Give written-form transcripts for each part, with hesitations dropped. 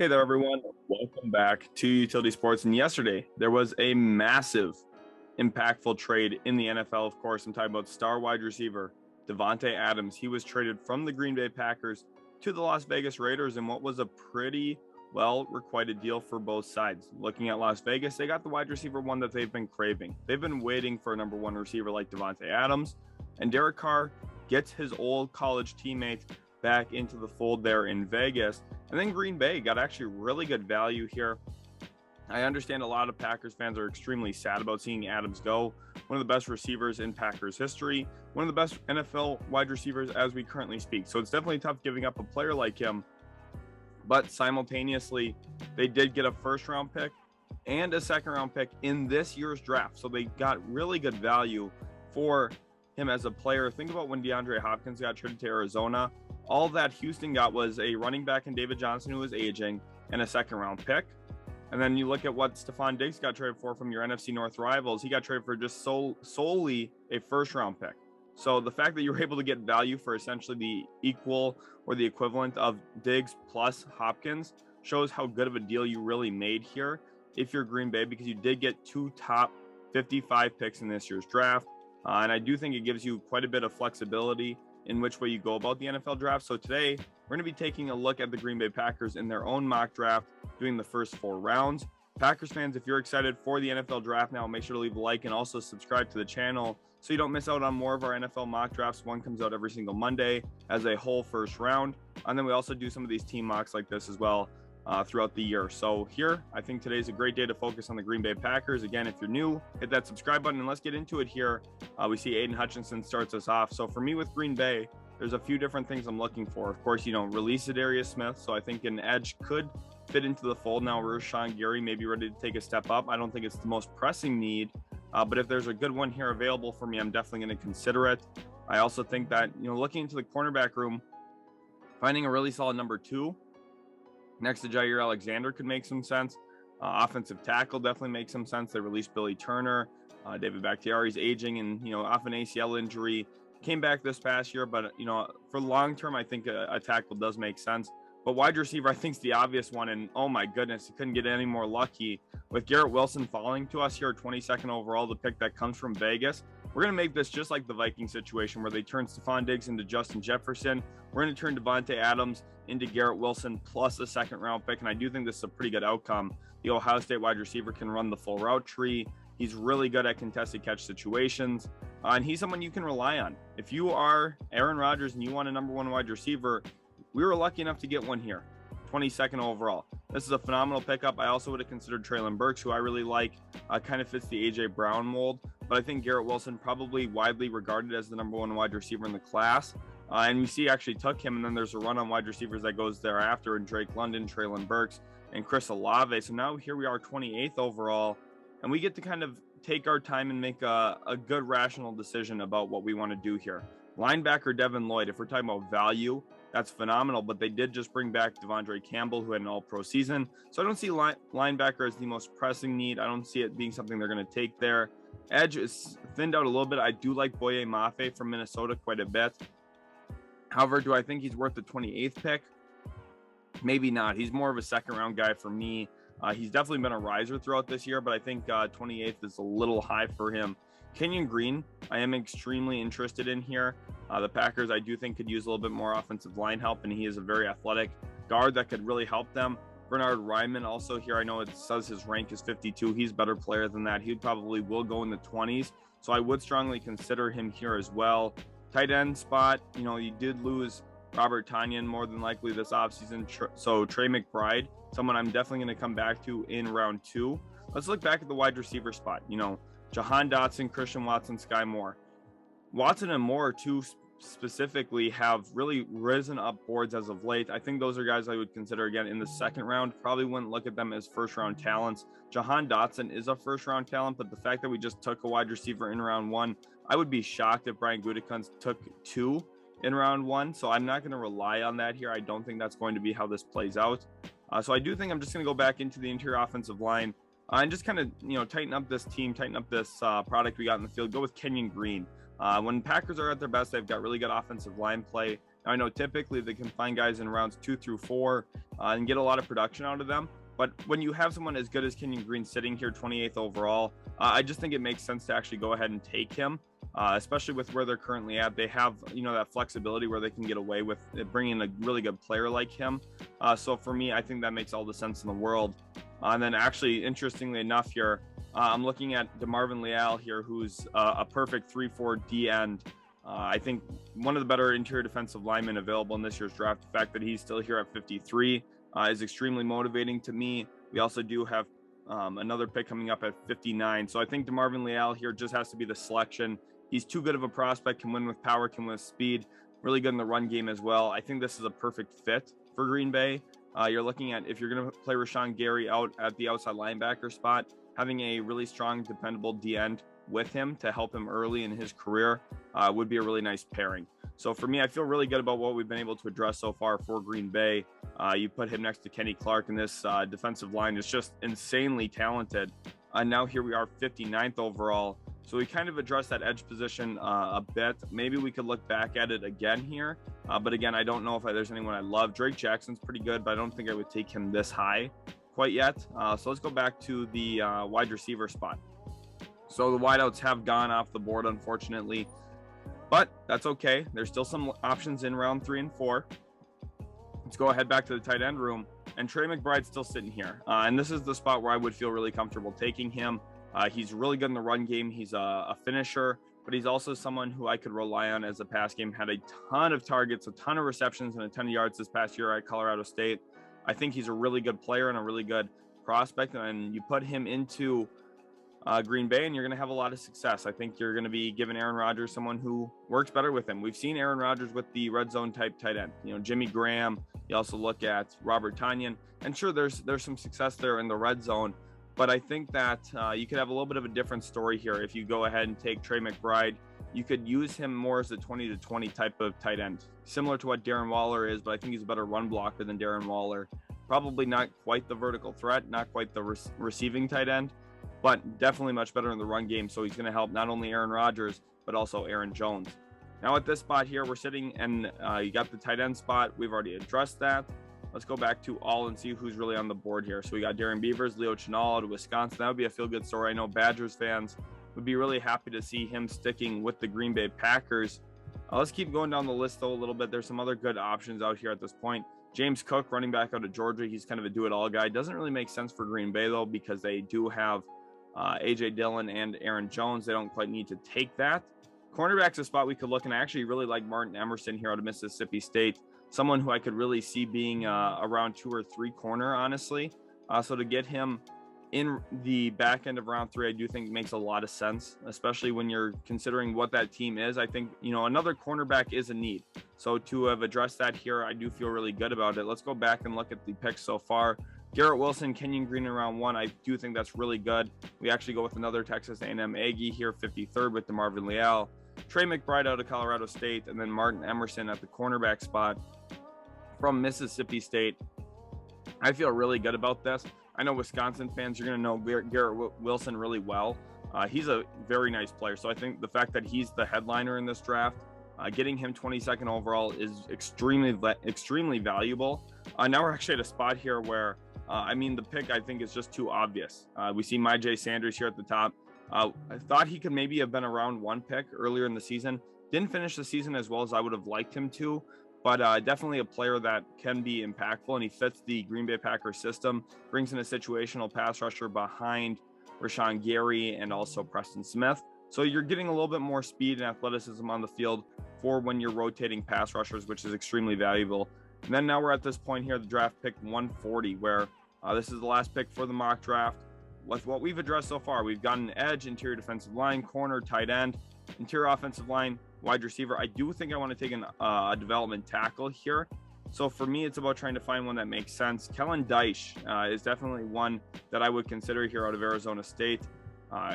Hey there, everyone. Welcome back to Utility Sports. And yesterday, there was a massive, impactful trade in the NFL. Of course, I'm talking about star wide receiver Davante Adams. He was traded from the Green Bay Packers to the Las Vegas Raiders in what was a pretty well-requited deal for both sides. Looking at Las Vegas, they got the wide receiver one that they've been craving. They've been waiting for a number one receiver like Davante Adams, and Derek Carr gets his old college teammate back into the fold there in Vegas. And then Green Bay got actually really good value here. I understand a lot of Packers fans are extremely sad about seeing Adams go. One of the best receivers in Packers history, one of the best NFL wide receivers as we currently speak. So it's definitely tough giving up a player like him. But simultaneously, they did get a first-round pick and a second-round pick in this year's draft. So they got really good value for him as a player. Think about when DeAndre Hopkins got traded to Arizona. All that Houston got was a running back in David Johnson who was aging and a second-round pick. And then you look at what Stephon Diggs got traded for from your NFC North rivals. He got traded for just solely a first-round pick. So the fact that you were able to get value for essentially the equal or the equivalent of Diggs plus Hopkins shows how good of a deal you really made here if you're Green Bay, because you did get two top 55 picks in this year's draft. And I do think it gives you quite a bit of flexibility in which way you go about the NFL draft. So today, we're going to be taking a look at the Green Bay Packers in their own mock draft, doing the first 4 rounds. Packers fans, if you're excited for the NFL draft now, make sure to leave a like and also subscribe to the channel so you don't miss out on more of our NFL mock drafts. One comes out every single Monday as a whole first round. And then we also do some of these team mocks like this as well throughout the year. So here, I think today's a great day to focus on the Green Bay Packers. Again, if you're new, hit that subscribe button and let's get into it here. We see Aiden Hutchinson starts us off. So for me with Green Bay, there's a few different things I'm looking for. Of course, release Darius Smith. So I think an edge could fit into the fold now. Rashawn Gary may be ready to take a step up. I don't think it's the most pressing need, but if there's a good one here available for me, I'm definitely going to consider it. I also think that, looking into the cornerback room, finding a really solid number 2 next to Jair Alexander could make some sense. Offensive tackle definitely makes some sense. They released Billy Turner. David Bakhtiari's aging and, off an ACL injury. Came back this past year, but, for long term, I think a tackle does make sense. But wide receiver, I think, is the obvious one. And, oh, my goodness, he couldn't get any more lucky. With Garrett Wilson falling to us here, 22nd overall, the pick that comes from Vegas. We're going to make this just like the Vikings situation where they turn Stephon Diggs into Justin Jefferson. We're going to turn Davante Adams into Garrett Wilson plus a second-round pick, and I do think this is a pretty good outcome. The Ohio State wide receiver can run the full route tree. He's really good at contested catch situations, and he's someone you can rely on. If you are Aaron Rodgers and you want a number 1 wide receiver, we were lucky enough to get one here, 22nd overall. This is a phenomenal pickup. I also would have considered Treylon Burks, who I really like. Kind of fits the A.J. Brown mold, but I think Garrett Wilson probably widely regarded as the number 1 wide receiver in the class. And we see actually took him, and then there's a run on wide receivers that goes thereafter in Drake London, Treylon Burks, and Chris Olave. So now here we are 28th overall, and we get to kind of take our time and make a good rational decision about what we want to do here. Linebacker Devin Lloyd, if we're talking about value, that's phenomenal, but they did just bring back Devondre Campbell, who had an all-pro season. So I don't see linebacker as the most pressing need. I don't see it being something they're going to take there. Edge is thinned out a little bit. I do like Boye Mafe from Minnesota quite a bit. However, do I think he's worth the 28th pick? Maybe not. He's more of a second-round guy for me. He's definitely been a riser throughout this year, but I think 28th is a little high for him. Kenyon Green, I am extremely interested in here. The Packers, I do think, could use a little bit more offensive line help, and he is a very athletic guard that could really help them. Bernard Ryman also here. I know it says his rank is 52. He's a better player than that. He probably will go in the 20s, so I would strongly consider him here as well. Tight end spot, you did lose Robert Tonyan more than likely this offseason, so Trey McBride, someone I'm definitely going to come back to in round 2. Let's look back at the wide receiver spot. Jahan Dotson, Christian Watson, Sky Moore. Watson and Moore, too, specifically have really risen up boards as of late. I think those are guys I would consider again in the second round. Probably wouldn't look at them as first round talents. Jahan Dotson is a first round talent, but the fact that we just took a wide receiver in round 1, I would be shocked if Brian Gutekunst took 2 in round 1. So I'm not going to rely on that here. I don't think that's going to be how this plays out. So I do think I'm just going to go back into the interior offensive line and just kind of, tighten up this team, tighten up this product we got in the field. Go with Kenyon Green. When Packers are at their best, they've got really good offensive line play. I know typically they can find guys in rounds 2 through 4 and get a lot of production out of them. But when you have someone as good as Kenyon Green sitting here 28th overall, I just think it makes sense to actually go ahead and take him, especially with where they're currently at. They have, that flexibility where they can get away with bringing a really good player like him. So for me, I think that makes all the sense in the world. And then actually, interestingly enough here, I'm looking at DeMarvin Leal here, who's a perfect 3-4 D end. I think one of the better interior defensive linemen available in this year's draft. The fact that he's still here at 53 is extremely motivating to me. We also do have another pick coming up at 59. So I think DeMarvin Leal here just has to be the selection. He's too good of a prospect, can win with power, can win with speed, really good in the run game as well. I think this is a perfect fit for Green Bay. You're looking at, if you're going to play Rashawn Gary out at the outside linebacker spot, having a really strong, dependable D end with him to help him early in his career would be a really nice pairing. So for me, I feel really good about what we've been able to address so far for Green Bay. You put him next to Kenny Clark, and this defensive line is just insanely talented. Now here we are 59th overall. So we kind of addressed that edge position a bit. Maybe we could look back at it again here. But again, I don't know if there's anyone I love. Drake Jackson's pretty good, but I don't think I would take him this high quite yet. So let's go back to the wide receiver spot. So the wideouts have gone off the board, unfortunately, but that's okay. There's still some options in round 3 and 4. Let's go ahead back to the tight end room, and Trey McBride's still sitting here. And this is the spot where I would feel really comfortable taking him. He's really good in the run game. He's a finisher, but he's also someone who I could rely on as a pass game. Had a ton of targets, a ton of receptions, and a ton of yards this past year at Colorado State. I think he's a really good player and a really good prospect, and you put him into Green Bay and you're going to have a lot of success. I think you're going to be giving Aaron Rodgers someone who works better with him. We've seen Aaron Rodgers with the red zone type tight end, Jimmy Graham. You also look at Robert Tonyan, and sure, there's some success there in the red zone, but I think that you could have a little bit of a different story here. If you go ahead and take Trey McBride, you could use him more as a 20-20 type of tight end, similar to what Darren Waller is, but I think he's a better run blocker than Darren Waller. Probably not quite the vertical threat, not quite the receiving tight end, but definitely much better in the run game. So he's going to help not only Aaron Rodgers, but also Aaron Jones. Now at this spot here, we're sitting, and you got the tight end spot. We've already addressed that. Let's go back to all and see who's really on the board here. So we got Darren Beavers, Leo Chenal out of Wisconsin. That would be a feel-good story. I know Badgers fans would be really happy to see him sticking with the Green Bay Packers. Let's keep going down the list though a little bit. There's some other good options out here at this point. James Cook, running back out of Georgia. He's kind of a do-it-all guy. Doesn't really make sense for Green Bay though, because they do have A.J. Dillon and Aaron Jones. They don't quite need to take that. Cornerback's a spot we could look, and I actually really like Martin Emerson here out of Mississippi State. Someone who I could really see being around 2 or 3 corner, honestly. So to get him in the back end of round 3, I do think makes a lot of sense, especially when you're considering what that team is. I think, another cornerback is a need. So to have addressed that here, I do feel really good about it. Let's go back and look at the picks so far. Garrett Wilson, Kenyon Green in round 1. I do think that's really good. We actually go with another Texas A&M Aggie here, 53rd with DeMarvin Leal. Trey McBride out of Colorado State, and then Martin Emerson at the cornerback spot from Mississippi State. I feel really good about this. I know Wisconsin fans, you're going to know Garrett Wilson really well. He's a very nice player. So I think the fact that he's the headliner in this draft, getting him 22nd overall is extremely valuable. Now we're actually at a spot here where, the pick I think is just too obvious. We see Myjai Sanders here at the top. I thought he could maybe have been a round 1 pick earlier in the season. Didn't finish the season as well as I would have liked him to, but definitely a player that can be impactful, and he fits the Green Bay Packers system, brings in a situational pass rusher behind Rashawn Gary and also Preston Smith. So you're getting a little bit more speed and athleticism on the field for when you're rotating pass rushers, which is extremely valuable. And then now we're at this point here, the draft pick 140, where this is the last pick for the mock draft. With what we've addressed so far, we've got an edge, interior defensive line, corner, tight end, interior offensive line, wide receiver. I do think I want to take a development tackle here. So for me, it's about trying to find one that makes sense. Kellen Dyche is definitely one that I would consider here out of Arizona State.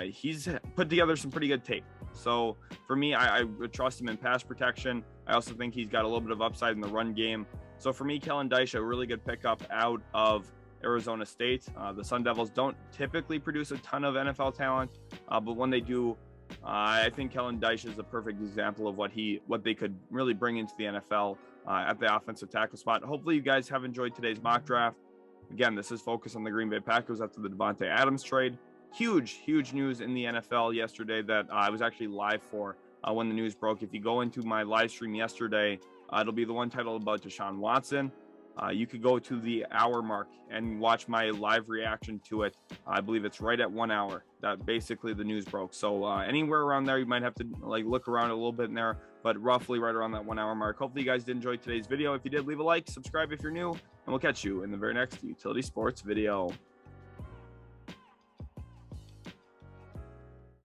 He's put together some pretty good tape. So for me, I would trust him in pass protection. I also think he's got a little bit of upside in the run game. So for me, Kellen Dyche, a really good pickup out of Arizona State. The Sun Devils don't typically produce a ton of NFL talent, but when they do, I think Kellen Dyche is a perfect example of what they could really bring into the NFL. at the offensive tackle spot. Hopefully you guys have enjoyed today's mock draft. Again, this is focused on the Green Bay Packers after the Davante Adams trade. Huge news in the NFL yesterday that I was actually live for when the news broke. If you go into my live stream yesterday, it'll be the one titled about Deshaun Watson. You could go to the hour mark and watch my live reaction to it. I believe it's right at 1 hour that basically the news broke. So anywhere around there, you might have to look around a little bit in there, but roughly right around that 1 hour mark. Hopefully you guys did enjoy today's video. If you did, leave a like, subscribe if you're new, and we'll catch you in the very next Utility Sports video.